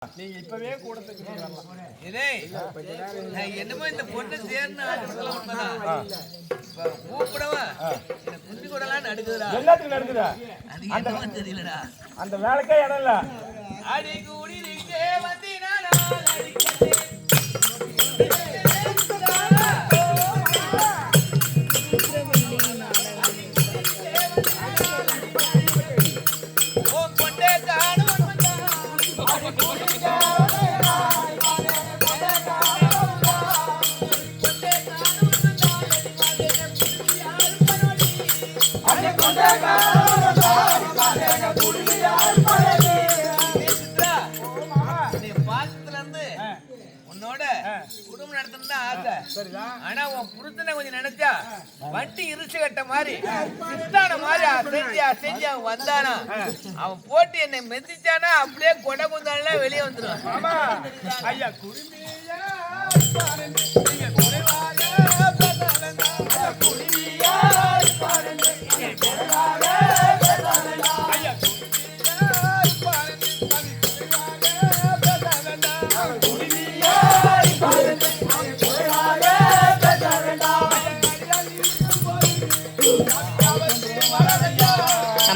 நீங்க இப்பவே கூடத்துக்கு என்னமோ இந்த பொண்ணு சேர்ந்து கூப்பிடவா குஞ்சு கூடலாம் நடுக்குதுடா. எல்லாத்துக்கும் நடுக்குதா? அது என்னமோ தெரியலடா. அந்த வேலைக்கே இடம் இல்ல. அடி கூடி நிக்கே வந்தினானா குடும்பம் நடத்தணும் ஆசை. ஆனா உன் புருஷனை கொஞ்சம் நினைச்சா வண்டி இருசு கட்ட மாதிரி சித்தான மாதிரி செஞ்சு அவன் வந்தானா அவன் போட்டு என்னை மெதிச்சானா அப்படியே கொடை குந்தால வெளியே வந்துடும். ஐயா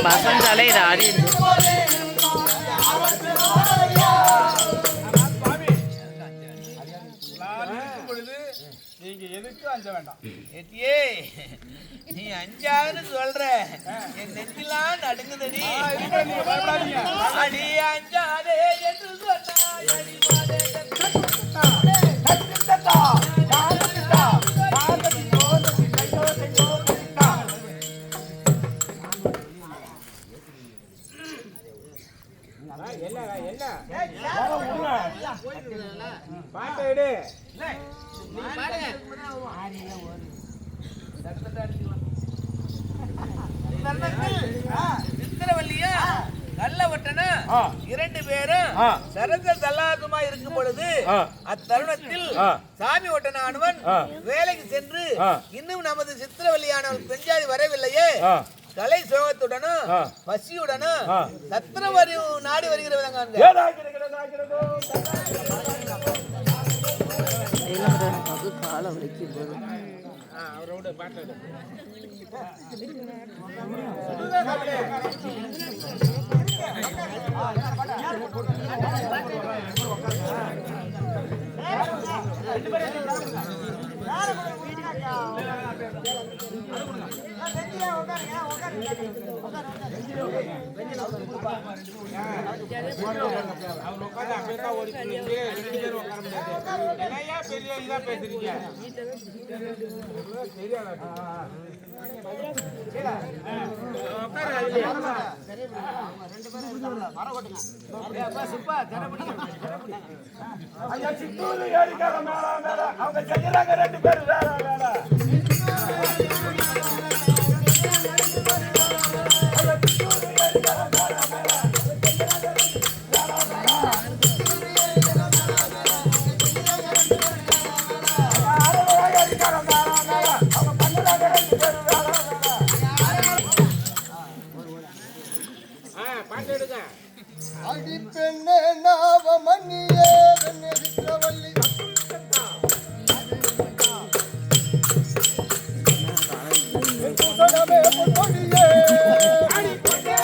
மசாலே இது ஆடி நீங்க எதுக்கு அஞ்ச வேண்டாம். ஏத்தியே நீ அஞ்சாவது சொல்ற என் நெஞ்சிலாம் நடுங்குதடி. அடி அஞ்சாதே என்று சொன்னாய் அடி மாதே சித்திரவல்லியா கள்ளவட்டனா இரண்டு பேரும் சரச சல்லாசமா இருக்கும் பொழுது அத்தருணத்தில் சாமி ஒட்டனானவன் வேலைக்கு சென்று இன்னும் நமது சித்திரவல்லியானவன் பெஞ்சாதி வரவில்லையே கலை சோகத்துடனும் பசியுடனும் சத்திரம் நாடி வருகிறவங்க கால வலிக்கும் போது அவரோட பாட்டு சித்தூர் ஏரிக்கார மேல அவங்க செய்யறாங்க ரெண்டு பேரும் அடி பெண்ணே நாவ மண்ணியே வெண்ணெதிக்கவல்லி சொடமே பொடியே அடி கண்ணே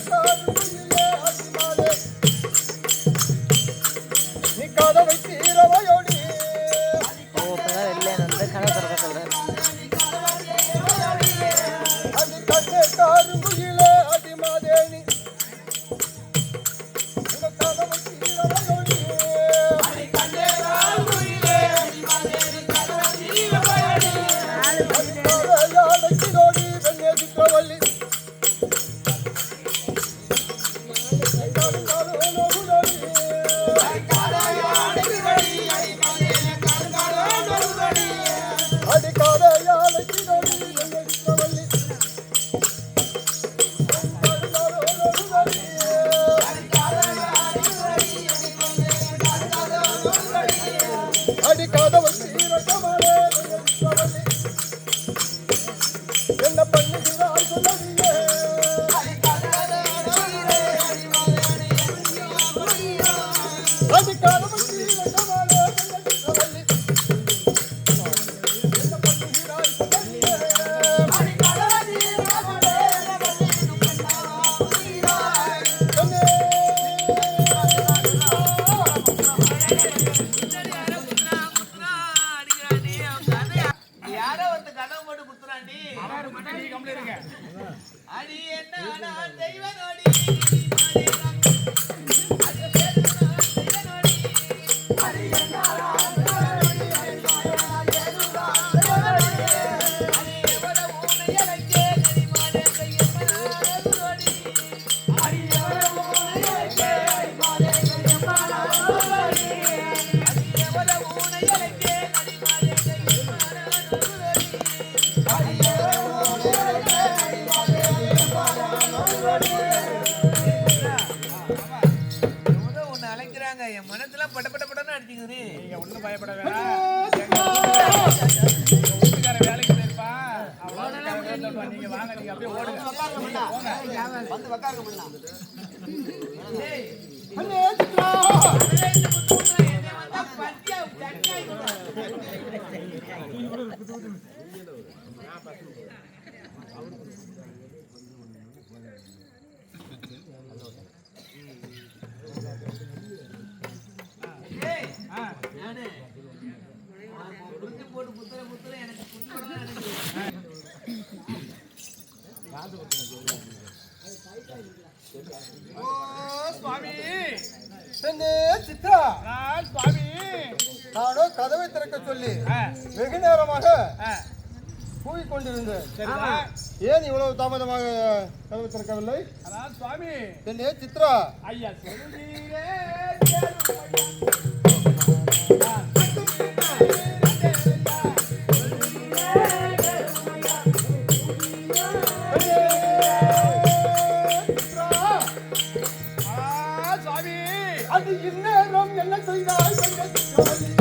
காதுயே அடி மாலே நீ கதவை தீரவையோடி வெளியே கதை திறக்க சொல்றேன். காருங்குயிலே அடிமாதேனி என் மனசுல பட பட படன்னு அடிச்சுக்குது. நீங்க ஒண்ணும் பயப்பட வேணாம். வீட்டுக்கார வேலைக்கு போயிருப்பா. நீங்க வாங்க, நீங்க அப்படியே ஓடுங்க. வந்து உட்காருங்க முன்னா. ஏய், அண்ணே சித்ரா இந்த முத்துக்குள்ள என்னை வந்தா பத்தியா சட்னியாய் விடும். ஏய், நானு புடிச்சு போட்டு முத்துற எனக்கு புடிச்சதான் நினைக்கிறேன். ஓ சுவாமி, அண்ணே சித்ரா நான் சுவாமி. நானோ கதவை திறக்க சொல்லி ஆ, வெகு நேரமாக ஆ, கூவிக் கொண்டிருந்தேன். சரிதான். ஏன் இவ்வளவு தாமதமாக கதவை திறக்கவில்லை? அதான் சுவாமி, அண்ணே சித்ரா ஐயா சொல்லுகிறே சுவாமி. அது இந்நேரம் என்ன செய்தாய் கண்ணே சித்ராவதி?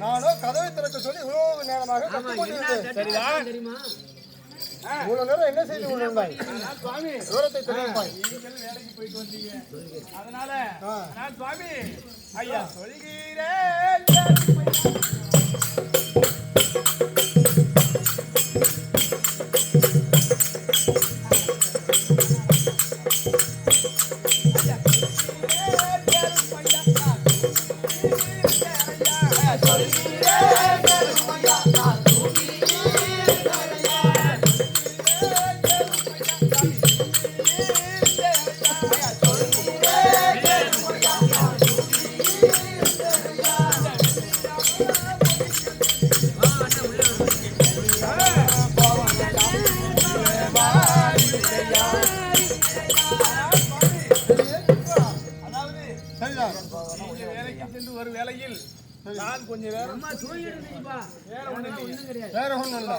நானோ கதவை திறக்க சொல்லி இவ்வளவு நேரமாக கத்திக் கொண்டிருந்தேன். சரிதான். இவ்வளவு நேரம் என்ன செய்து கொண்டிருந்தாய்? அதான் சுவாமி, விவரத்தை தெரிவிப்பாய். நீங்களும் வேலைக்கு போயிட்டு வந்தீங்க. அதனால ஆ. நான் சுவாமி, ஐயா சொல்கிறேன். அதாவது சரிதான். நீங்க வேலைக்கு சென்று ஒரு வேளையில் நான் கொஞ்சம் நேரம் வேற ஒண்ணு இல்லைங்க. வேற ஒண்ணும் இல்லை.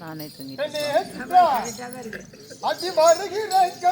நானே தூங்கிட்டேன். அண்ணே சித்ரா அடி வருகிறேன்